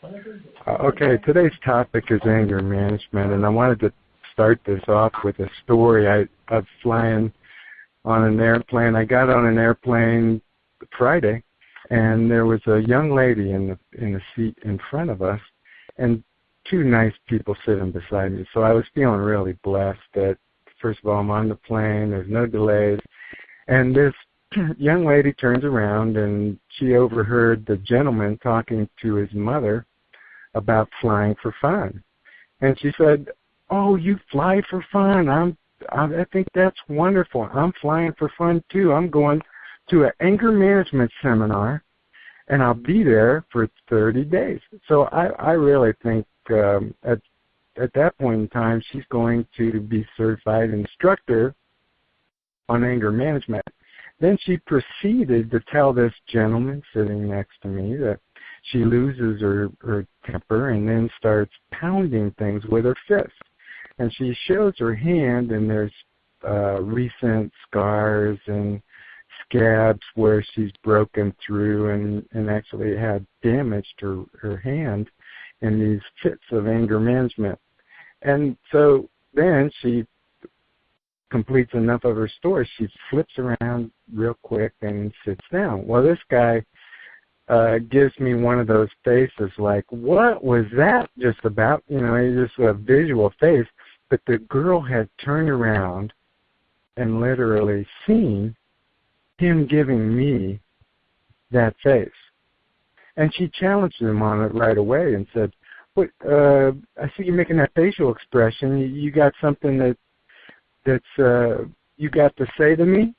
Okay, today's topic is anger management, and I wanted to start this off with a story. I was flying on an airplane. I got on an airplane Friday, and there was a young lady in the seat in front of us, and two nice people sitting beside me. So I was feeling really blessed that, first of all, I'm on the plane, there's no delays, and this young lady turns around, and she overheard the gentleman talking to his mother about flying for fun. And she said, "Oh, you fly for fun. I think that's wonderful. I'm flying for fun too. I'm going to an anger management seminar, and I'll be there for 30 days." So I really think at that point in time, she's going to be certified instructor on anger management. Then she proceeded to tell this gentleman sitting next to me that she loses her temper and then starts pounding things with her fist. And she shows her hand, and there's recent scars and scabs where she's broken through and actually had damaged her hand in these fits of anger management. And so then she completes enough of her story. She flips around real quick and sits down. Well, this guy gives me one of those faces like, what was that just about? You know, it's just a visual face. But the girl had turned around and literally seen him giving me that face. And she challenged him on it right away and said, "What? I see you making that facial expression. You got something that's you got to say to me?"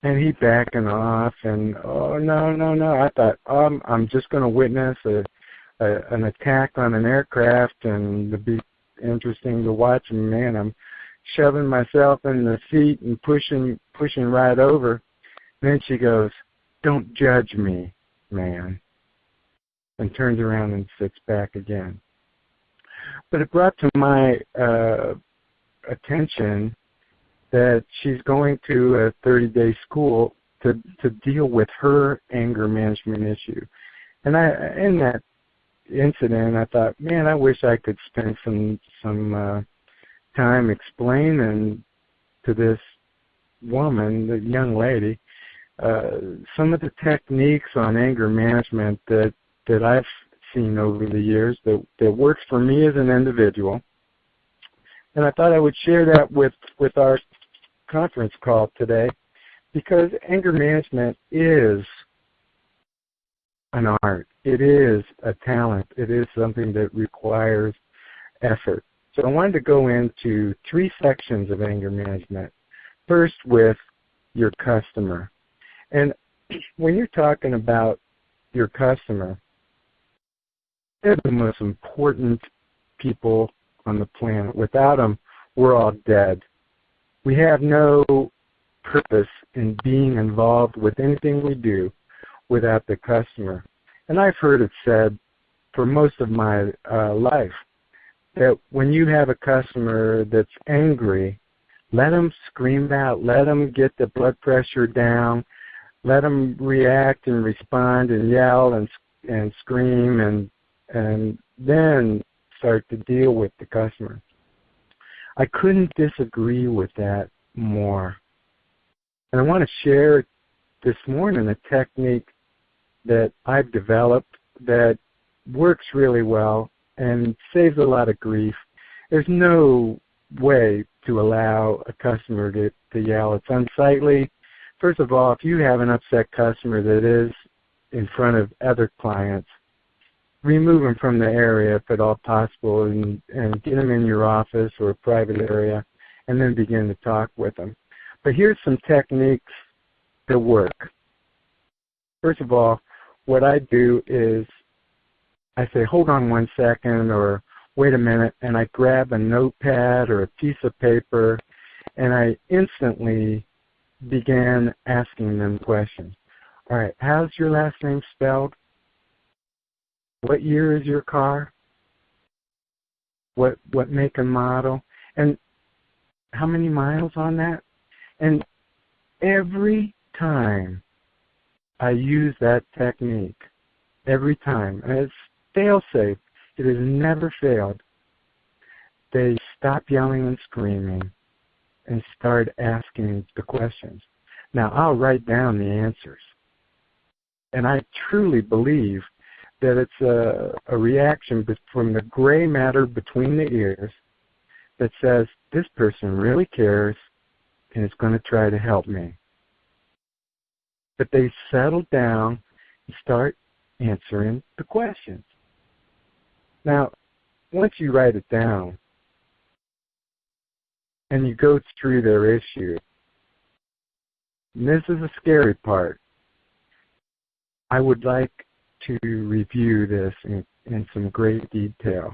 And he backing off, and oh no! I thought I'm just going to witness an attack on an aircraft, and it'd be interesting to watch. And man, I'm shoving myself in the seat and pushing right over. Then she goes, "Don't judge me, man," and turns around and sits back again. But it brought to my attention that she's going to a 30-day school to deal with her anger management issue. And in that incident, I thought, man, I wish I could spend some time explaining to this woman, the young lady, some of the techniques on anger management that I've seen over the years that works for me as an individual. And I thought I would share that with our conference call today, because anger management is an art. It is a talent. It is something that requires effort. So I wanted to go into 3 sections of anger management. First, with your customer. And when you're talking about your customer, they're the most important people on the planet. Without them, we're all dead. We have no purpose in being involved with anything we do without the customer. And I've heard it said for most of my life that when you have a customer that's angry, let them scream out, let them get the blood pressure down, let them react and respond and yell and scream, and then start to deal with the customer. I couldn't disagree with that more. And I want to share this morning a technique that I've developed that works really well and saves a lot of grief. There's no way to allow a customer to yell. It's unsightly. First of all, if you have an upset customer that is in front of other clients, remove them from the area if at all possible, and get them in your office or a private area, and then begin to talk with them. But here's some techniques that work. First of all, what I do is I say, hold on 1 second, or wait a minute, and I grab a notepad or a piece of paper, and I instantly began asking them questions. All right, how's your last name spelled? What year is your car? What make and model? And how many miles on that? And every time I use that technique, every time. And it's fail-safe. It has never failed. They stop yelling and screaming and start asking the questions. Now, I'll write down the answers. And I truly believe that it's a reaction from the gray matter between the ears that says, this person really cares and is going to try to help me. But they settle down and start answering the questions. Now, once you write it down and you go through their issue, and this is the scary part, I would like to review this in some great detail.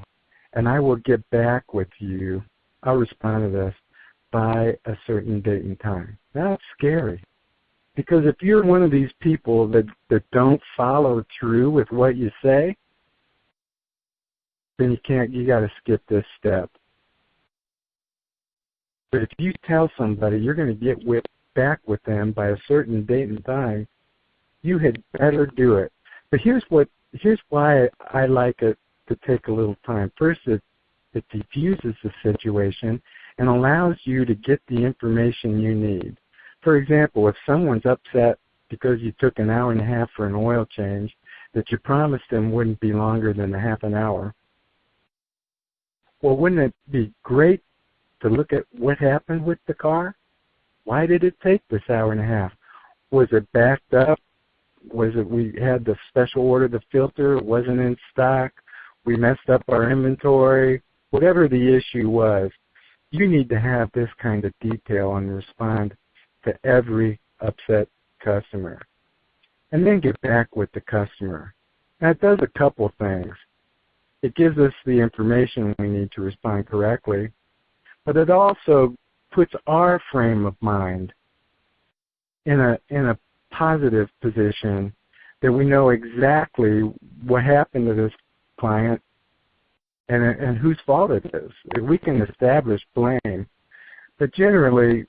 And I will get back with you. I'll respond to this by a certain date and time. That's scary. Because if you're one of these people that don't follow through with what you say, then you got to skip this step. But if you tell somebody you're going to get back with them by a certain date and time, you had better do it. But here's why I like it to take a little time. First, it diffuses the situation and allows you to get the information you need. For example, if someone's upset because you took an hour and a half for an oil change that you promised them wouldn't be longer than a half an hour, well, wouldn't it be great to look at what happened with the car? Why did it take this hour and a half? Was it backed up? Was it we had the special order the filter, it wasn't in stock, we messed up our inventory, whatever the issue was, you need to have this kind of detail and respond to every upset customer. And then get back with the customer. Now it does a couple things. It gives us the information we need to respond correctly, but it also puts our frame of mind in a positive position that we know exactly what happened to this client and whose fault it is. We can establish blame, but generally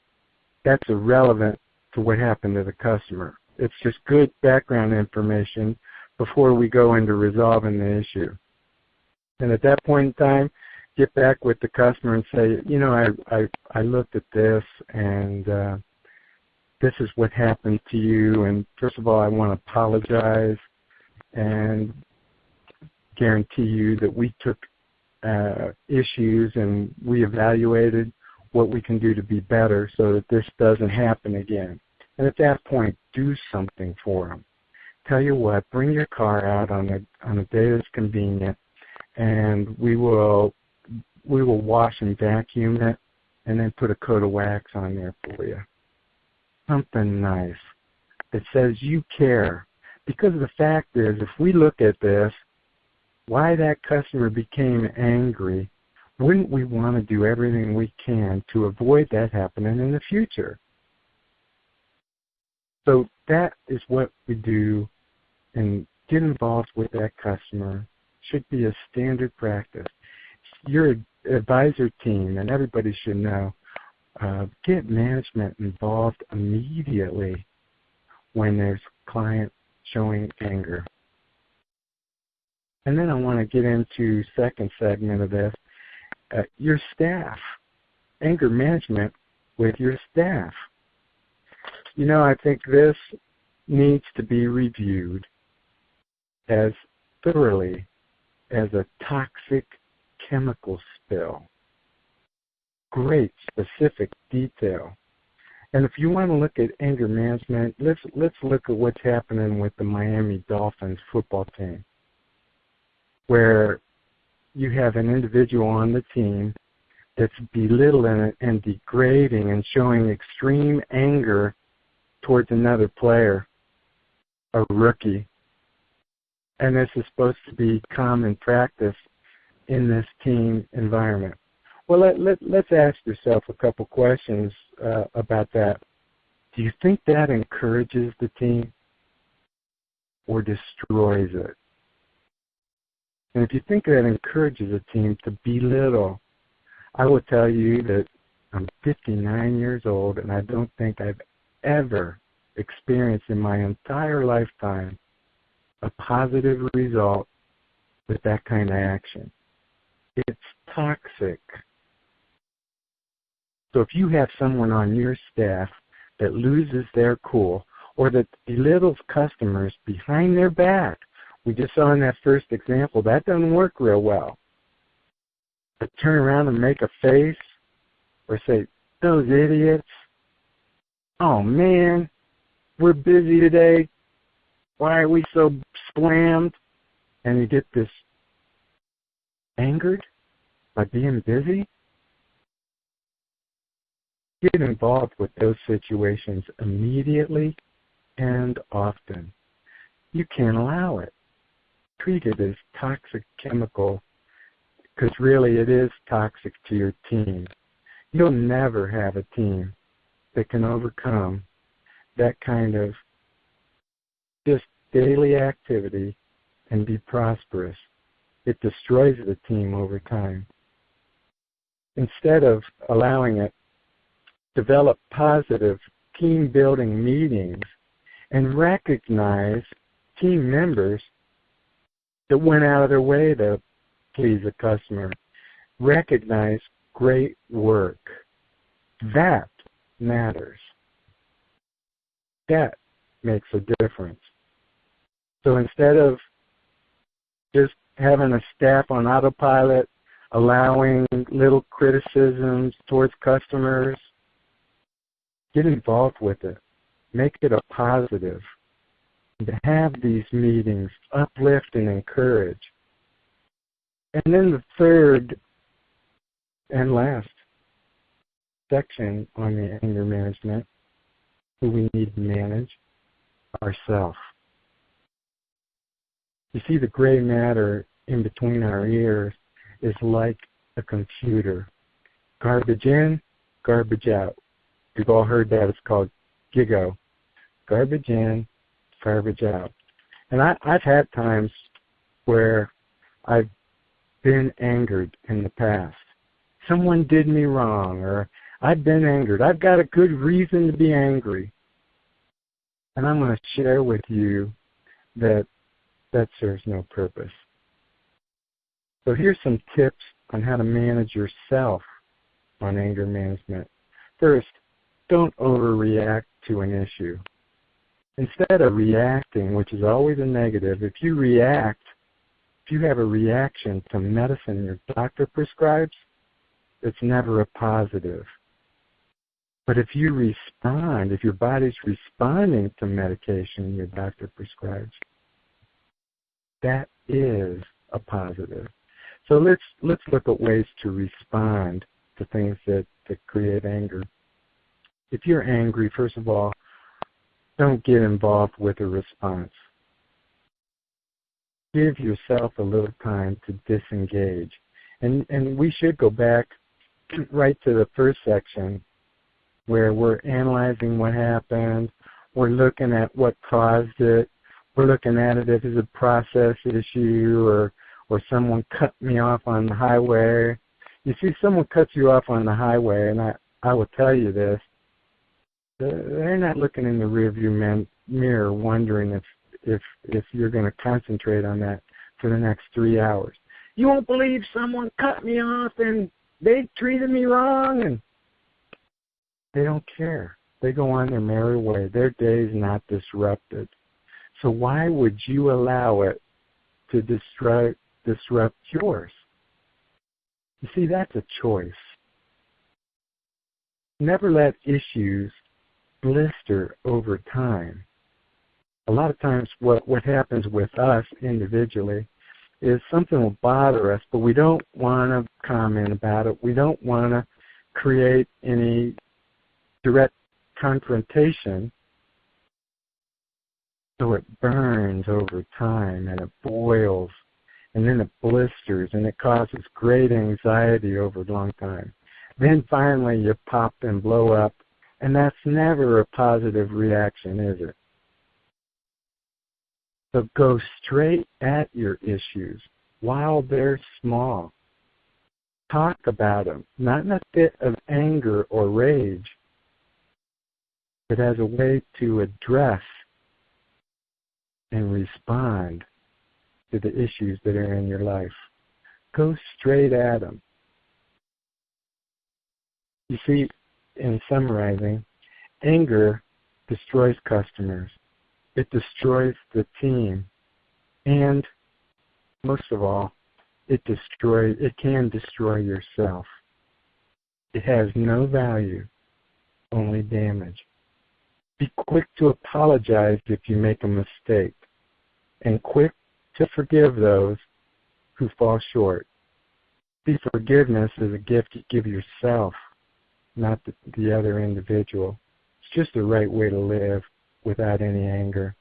that's irrelevant to what happened to the customer. It's just good background information before we go into resolving the issue. And at that point in time, get back with the customer and say, you know, I looked at this and this is what happened to you, and first of all, I want to apologize and guarantee you that we took issues and we evaluated what we can do to be better so that this doesn't happen again. And at that point, do something for them. Tell you what, bring your car out on a day that's convenient, and we will wash and vacuum it, and then put a coat of wax on there for you. Something nice that says you care. Because the fact is, if we look at this, why that customer became angry, wouldn't we want to do everything we can to avoid that happening in the future? So that is what we do, and get involved with that customer should be a standard practice. Your advisor team, and everybody should know, get management involved immediately when there's a client showing anger. And then I want to get into second segment of this, your staff, anger management with your staff. You know, I think this needs to be reviewed as thoroughly as a toxic chemical spill. Great specific detail. And if you want to look at anger management, let's look at what's happening with the Miami Dolphins football team, where you have an individual on the team that's belittling and degrading and showing extreme anger towards another player, a rookie. And this is supposed to be common practice in this team environment. Well, let's ask yourself a couple questions about that. Do you think that encourages the team or destroys it? And if you think that encourages a team to belittle, I will tell you that I'm 59 years old, and I don't think I've ever experienced in my entire lifetime a positive result with that kind of action. It's toxic. So if you have someone on your staff that loses their cool or that belittles customers behind their back, we just saw in that first example, that doesn't work real well. But turn around and make a face or say, those idiots, oh man, we're busy today, why are we so slammed? And you get this angered by being busy. Get involved with those situations immediately and often. You can't allow it. Treat it as toxic chemical, because really it is toxic to your team. You'll never have a team that can overcome that kind of just daily activity and be prosperous. It destroys the team over time. Instead of allowing it, develop positive team-building meetings and recognize team members that went out of their way to please a customer. Recognize great work. That matters. That makes a difference. So instead of just having a staff on autopilot, allowing little criticisms towards customers, get involved with it. Make it a positive. To have these meetings, uplift and encourage. And then the third and last section on the anger management, who we need to manage, ourself. You see, the gray matter in between our ears is like a computer. Garbage in, garbage out. You've all heard that. It's called GIGO. Garbage in, garbage out. And I've had times where I've been angered in the past. Someone did me wrong, or I've been angered. I've got a good reason to be angry. And I'm going to share with you that serves no purpose. So here's some tips on how to manage yourself on anger management. First, don't overreact to an issue. Instead of reacting, which is always a negative, if you have a reaction to medicine your doctor prescribes, it's never a positive. But if you respond, if your body's responding to medication your doctor prescribes, that is a positive. So let's look at ways to respond to things that create anger. If you're angry, first of all, don't get involved with a response. Give yourself a little time to disengage. And we should go back right to the first section where we're analyzing what happened, we're looking at what caused it, we're looking at it if it's a process issue or someone cut me off on the highway. You see, someone cuts you off on the highway, and I will tell you this, they're not looking in the rearview mirror wondering if you're going to concentrate on that for the next 3 hours. You won't believe someone cut me off and they treated me wrong, and they don't care. They go on their merry way. Their day's not disrupted. So why would you allow it to disrupt yours? You see, that's a choice. Never let issues blister over time. A lot of times what happens with us individually is something will bother us, but we don't want to comment about it. We don't want to create any direct confrontation. So it burns over time and it boils and then it blisters and it causes great anxiety over a long time. Then finally you pop and blow up, and that's never a positive reaction, is it? So go straight at your issues while they're small. Talk about them, not in a fit of anger or rage, but as a way to address and respond to the issues that are in your life. Go straight at them. You see, in summarizing, anger destroys customers. It destroys the team. And most of all, it can destroy yourself. It has no value, only damage. Be quick to apologize if you make a mistake, and quick to forgive those who fall short. See, forgiveness is a gift you give yourself, not the other individual. It's just the right way to live without any anger.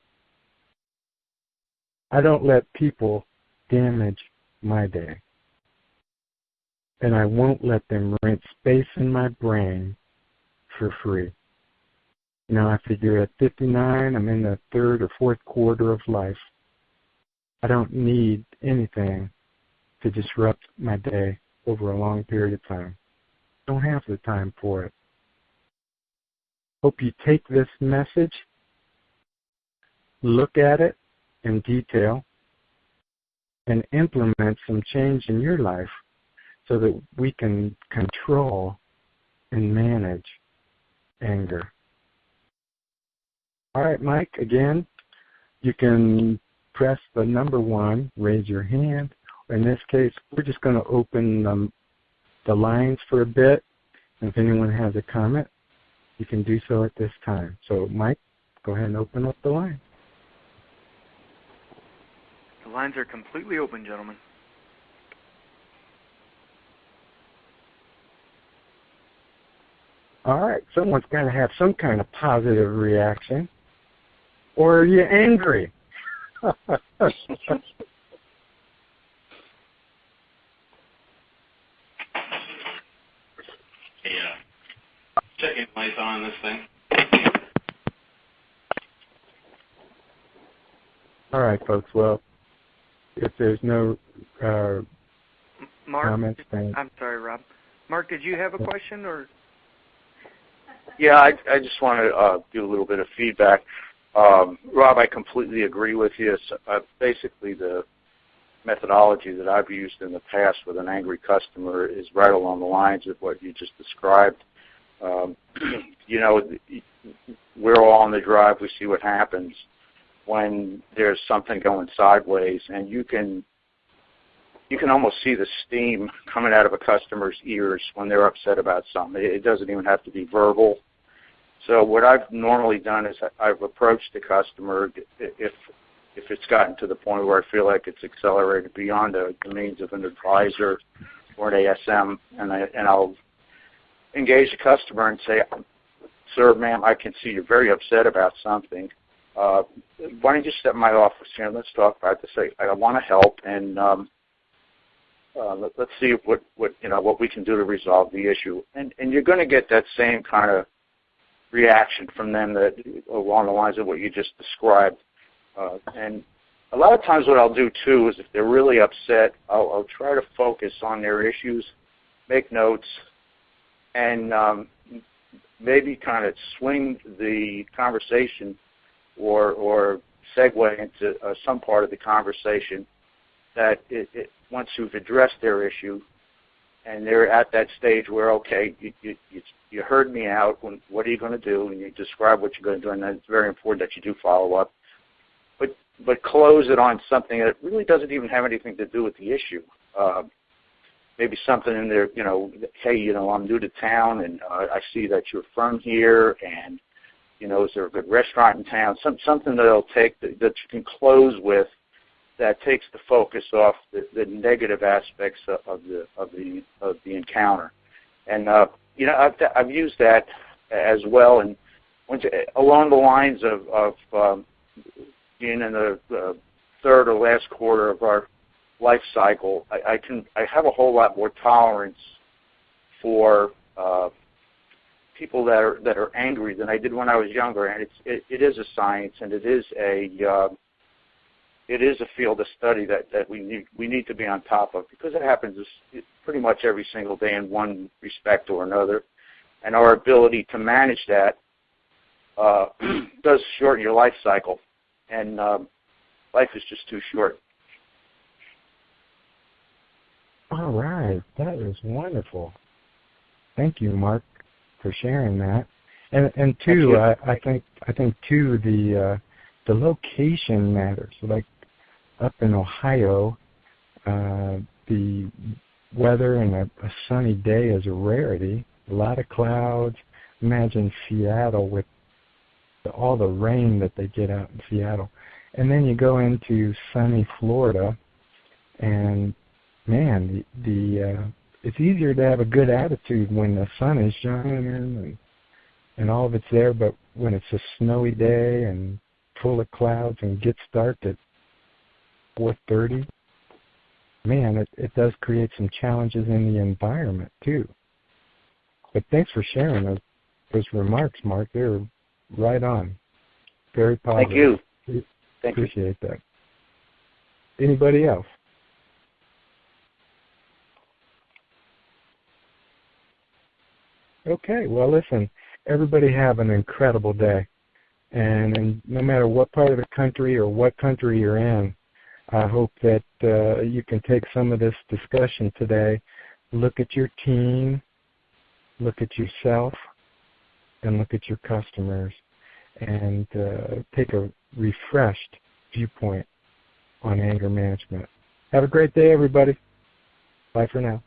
I don't let people damage my day. And I won't let them rent space in my brain for free. You know, I figure at 59, I'm in the third or fourth quarter of life. I don't need anything to disrupt my day over a long period of time. Don't have the time for it. Hope you take this message, look at it in detail, and implement some change in your life so that we can control and manage anger. All right, Mike, again, you can press the number 1, raise your hand. In this case, we're just going to open the lines for a bit. If anyone has a comment, you can do so at this time. So, Mike, go ahead and open up the line. The lines are completely open, gentlemen. All right, someone's got to have some kind of positive reaction. Or are you angry? Checking lights on this thing. All right, folks. Well, if there's no Mark, comments, then I'm sorry, Rob. Mark, did you have a question or? Yeah, I just want to do a little bit of feedback. Rob, I completely agree with you. Basically, the methodology that I've used in the past with an angry customer is right along the lines of what you just described. You know, we're all on the drive. We see what happens when there's something going sideways, and you can almost see the steam coming out of a customer's ears when they're upset about something. It doesn't even have to be verbal. So what I've normally done is I've approached the customer if it's gotten to the point where I feel like it's accelerated beyond the means of an advisor or an ASM, and I'll engage the customer and say, "Sir, ma'am, I can see you're very upset about something. Why don't you step in my office here and let's talk about this? I want to help, and let's see what we can do to resolve the issue." And you're going to get that same kind of reaction from them that along the lines of what you just described. And a lot of times what I'll do, too, is if they're really upset, I'll try to focus on their issues, make notes, and maybe kind of swing the conversation or segue into some part of the conversation that once you've addressed their issue and they're at that stage where, okay, you heard me out, what are you going to do? And you describe what you're going to do, and then it's very important that you do follow up. But close it on something that really doesn't even have anything to do with the issue. Maybe something in there, hey, I'm new to town, and I see that you're from here, and, is there a good restaurant in town? Something that'll take that you can close with that takes the focus off the negative aspects of the encounter. And I've used that as well, and along the lines of being in the third or last quarter of our life cycle, I have a whole lot more tolerance for people that are angry than I did when I was younger, and it is a science, and it is a field of study that we need to be on top of, because it happens pretty much every single day in one respect or another, and our ability to manage that does shorten your life cycle. And Life is just too short. All right, that is wonderful. Thank you, Mark, for sharing that. And too, I think too the location matters. Like up in Ohio, the weather and a sunny day is a rarity. A lot of clouds. Imagine Seattle with all the rain that they get out in Seattle. And then you go into sunny Florida, and man, it's easier to have a good attitude when the sun is shining and all of it's there, but when it's a snowy day and full of clouds and gets dark at 4:30, man, it does create some challenges in the environment too. But thanks for sharing those remarks, Mark. They're right on. Very positive. Thank you. Appreciate that. Anybody else? Okay, well, listen, everybody have an incredible day. And no matter what part of the country or what country you're in, I hope that you can take some of this discussion today, look at your team, look at yourself, and look at your customers, and take a refreshed viewpoint on anger management. Have a great day, everybody. Bye for now.